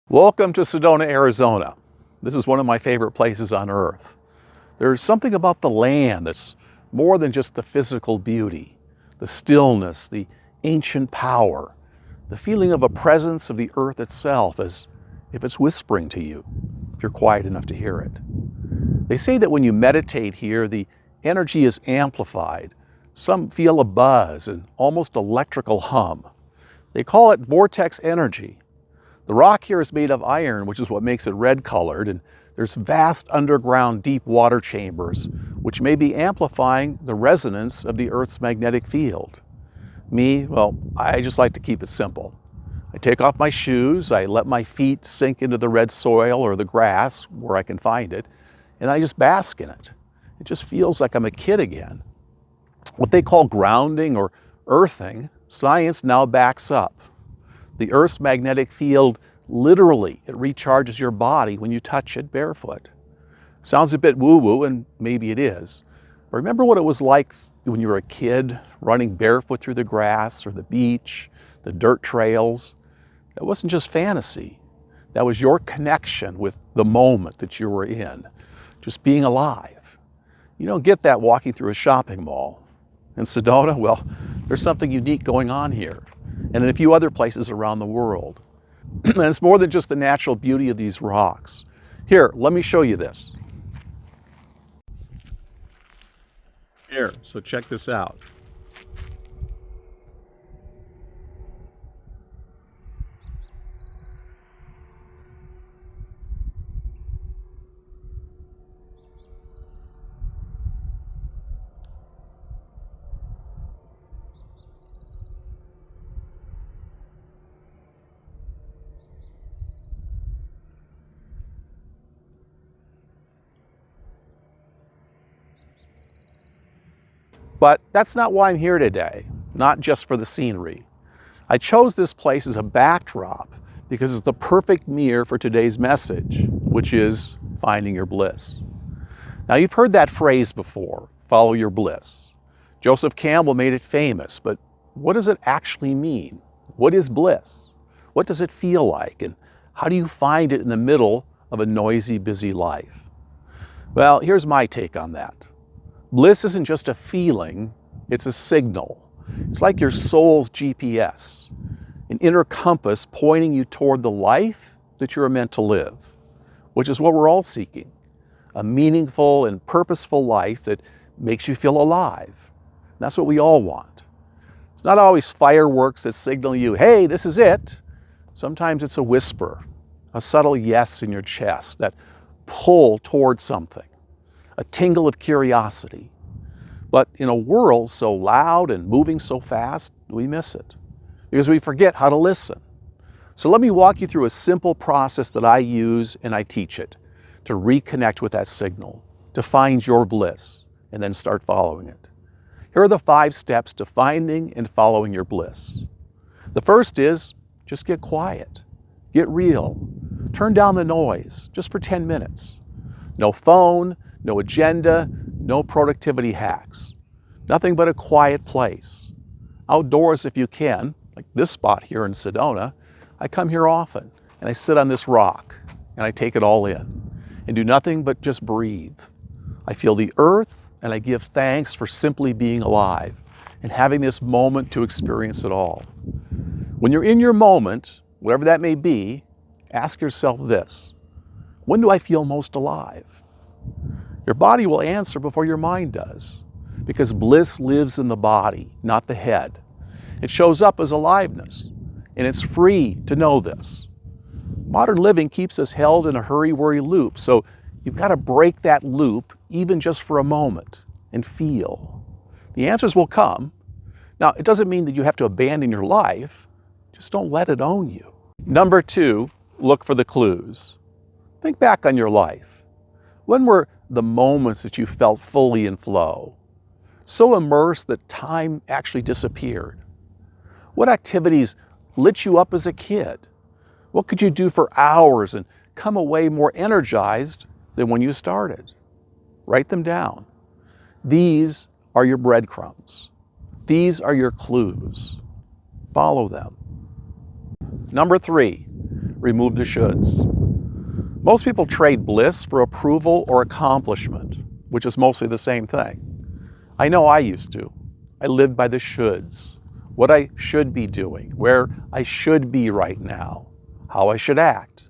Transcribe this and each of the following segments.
Welcome to Sedona, Arizona. This is one of my favorite places on earth. There's something about the land that's more than just the physical beauty, the stillness, the ancient power, the feeling of a presence of the earth itself as if it's whispering to you, if you're quiet enough to hear it. They say that when you meditate here, the energy is amplified. Some feel a buzz, an almost electrical hum. They call it vortex energy. The rock here is made of iron, which is what makes it red colored, and there's vast underground deep water chambers, which may be amplifying the resonance of the Earth's magnetic field. Well, I just like to keep it simple. I take off my shoes, I let my feet sink into the red soil or the grass where I can find it, and I just bask in it. It just feels like I'm a kid again. What they call grounding or earthing, science now backs up. The Earth's magnetic field, literally, it recharges your body when you touch it barefoot. Sounds a bit woo-woo, and maybe it is. But remember what it was like when you were a kid, running barefoot through the grass or the beach, the dirt trails? That wasn't just fantasy. That was your connection with the moment that you were in, just being alive. You don't get that walking through a shopping mall. In Sedona, well, there's something unique going on here, and in a few other places around the world. And it's more than just the natural beauty of these rocks. Here, let me show you this. Here, so check this out. But that's not why I'm here today, not just for the scenery. I chose this place as a backdrop because it's the perfect mirror for today's message, which is finding your bliss. Now, you've heard that phrase before, follow your bliss. Joseph Campbell made it famous, but what does it actually mean? What is bliss? What does it feel like? And how do you find it in the middle of a noisy, busy life? Well, here's my take on that. Bliss isn't just a feeling, it's a signal. It's like your soul's GPS, an inner compass pointing you toward the life that you're meant to live, which is what we're all seeking. A meaningful and purposeful life that makes you feel alive. That's what we all want. It's not always fireworks that signal you, hey, this is it. Sometimes it's a whisper, a subtle yes in your chest, that pull toward something, a tingle of curiosity. But in a world so loud and moving so fast, we miss it because we forget how to listen. So let me walk you through a simple process that I use and I teach it to reconnect with that signal, to find your bliss, and then start following it. Here are the 5 steps to finding and following your bliss. The first is just get quiet, get real, turn down the noise just for 10 minutes. No phone, no agenda, no productivity hacks. Nothing but a quiet place. Outdoors if you can, like this spot here in Sedona. I come here often and I sit on this rock and I take it all in and do nothing but just breathe. I feel the earth and I give thanks for simply being alive and having this moment to experience it all. When you're in your moment, whatever that may be, ask yourself this: when do I feel most alive? Your body will answer before your mind does, because bliss lives in the body, not the head. It shows up as aliveness, and it's free to know this. Modern living keeps us held in a hurry-worry loop, so you've got to break that loop even just for a moment and feel. The answers will come. Now, it doesn't mean that you have to abandon your life. Just don't let it own you. Number 2, look for the clues. Think back on your life. When were the moments that you felt fully in flow, so immersed that time actually disappeared? What activities lit you up as a kid? What could you do for hours and come away more energized than when you started? Write them down. These are your breadcrumbs. These are your clues. Follow them. Number 3, remove the shoulds. Most people trade bliss for approval or accomplishment, which is mostly the same thing. I know I used to. I lived by the shoulds, what I should be doing, where I should be right now, how I should act.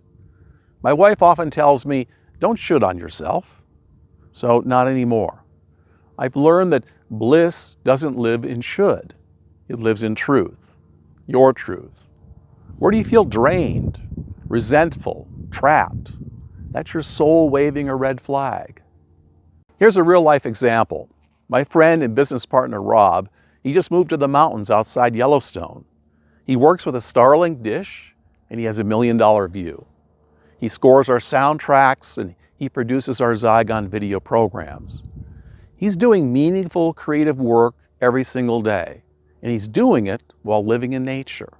My wife often tells me, don't should on yourself. So not anymore. I've learned that bliss doesn't live in should. It lives in truth, your truth. Where do you feel drained, resentful, trapped? That's your soul waving a red flag. Here's a real life example. My friend and business partner, Rob, he just moved to the mountains outside Yellowstone. He works with a Starlink dish and he has $1 million view. He scores our soundtracks and he produces our Zygon video programs. He's doing meaningful, creative work every single day, and he's doing it while living in nature.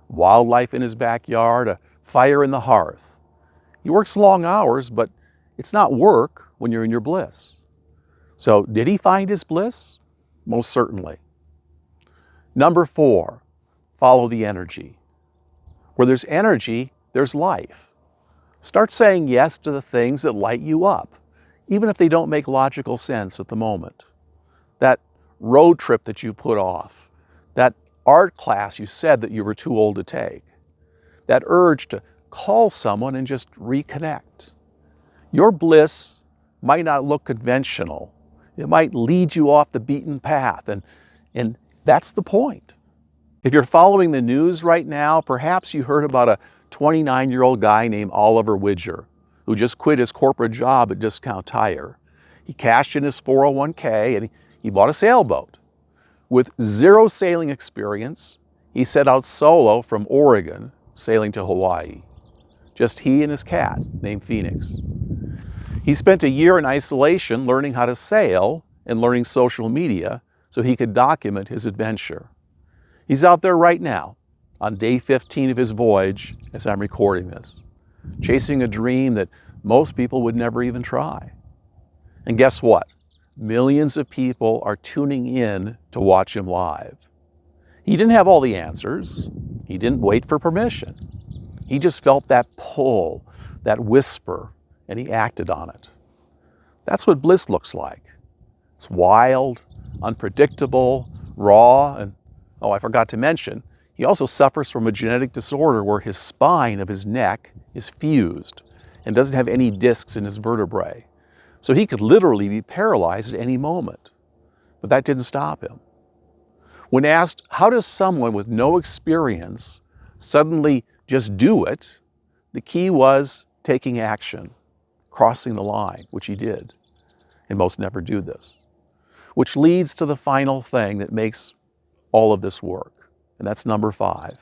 Wildlife in his backyard, a fire in the hearth. He works long hours, but it's not work when you're in your bliss. So did he find his bliss? Most certainly. Number 4, follow the energy. Where there's energy, there's life. Start saying yes to the things that light you up, even if they don't make logical sense at the moment. That road trip that you put off, that art class you said that you were too old to take, that urge to call someone and just reconnect. Your bliss might not look conventional. It might lead you off the beaten path, and that's the point. If you're following the news right now, perhaps you heard about a 29-year-old guy named Oliver Widger who just quit his corporate job at Discount Tire. He cashed in his 401k and he bought a sailboat. With 0 sailing experience, he set out solo from Oregon, sailing to Hawaii. Just he and his cat, named Phoenix. He spent a year in isolation learning how to sail and learning social media so he could document his adventure. He's out there right now, on day 15 of his voyage as I'm recording this, chasing a dream that most people would never even try. And guess what? Millions of people are tuning in to watch him live. He didn't have all the answers. He didn't wait for permission. He just felt that pull, that whisper, and he acted on it. That's what bliss looks like. It's wild, unpredictable, raw, and I forgot to mention, he also suffers from a genetic disorder where his spine of his neck is fused and doesn't have any discs in his vertebrae. So he could literally be paralyzed at any moment. But that didn't stop him. When asked, how does someone with no experience suddenly just do it? The key was taking action, crossing the line, which he did. And most never do this. Which leads to the final thing that makes all of this work. And that's number 5.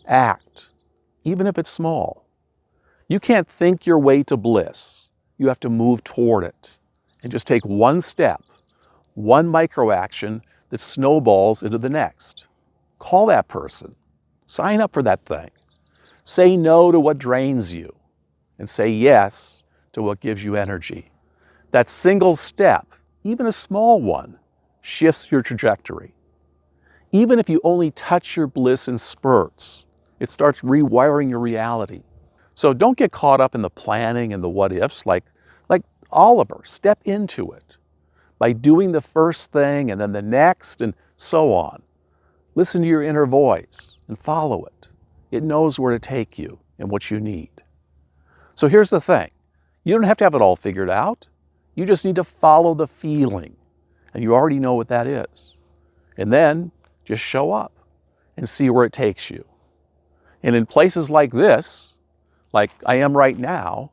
Act, even if it's small. You can't think your way to bliss. You have to move toward it. And just take one step, one micro action that snowballs into the next. Call that person. Sign up for that thing. Say no to what drains you. And say yes to what gives you energy. That single step, even a small one, shifts your trajectory. Even if you only touch your bliss in spurts, it starts rewiring your reality. So don't get caught up in the planning and the what ifs like Oliver. Step into it by doing the first thing and then the next and so on. Listen to your inner voice and follow it. It knows where to take you and what you need. So here's the thing. You don't have to have it all figured out. You just need to follow the feeling. And you already know what that is. And then just show up and see where it takes you. And in places like this, like I am right now,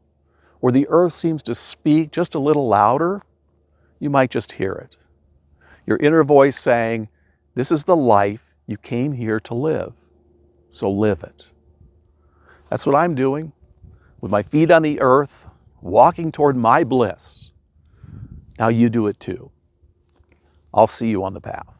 where the earth seems to speak just a little louder, you might just hear it. Your inner voice saying, this is the life you came here to live, so live it. That's what I'm doing, with my feet on the earth, walking toward my bliss. Now you do it too. I'll see you on the path.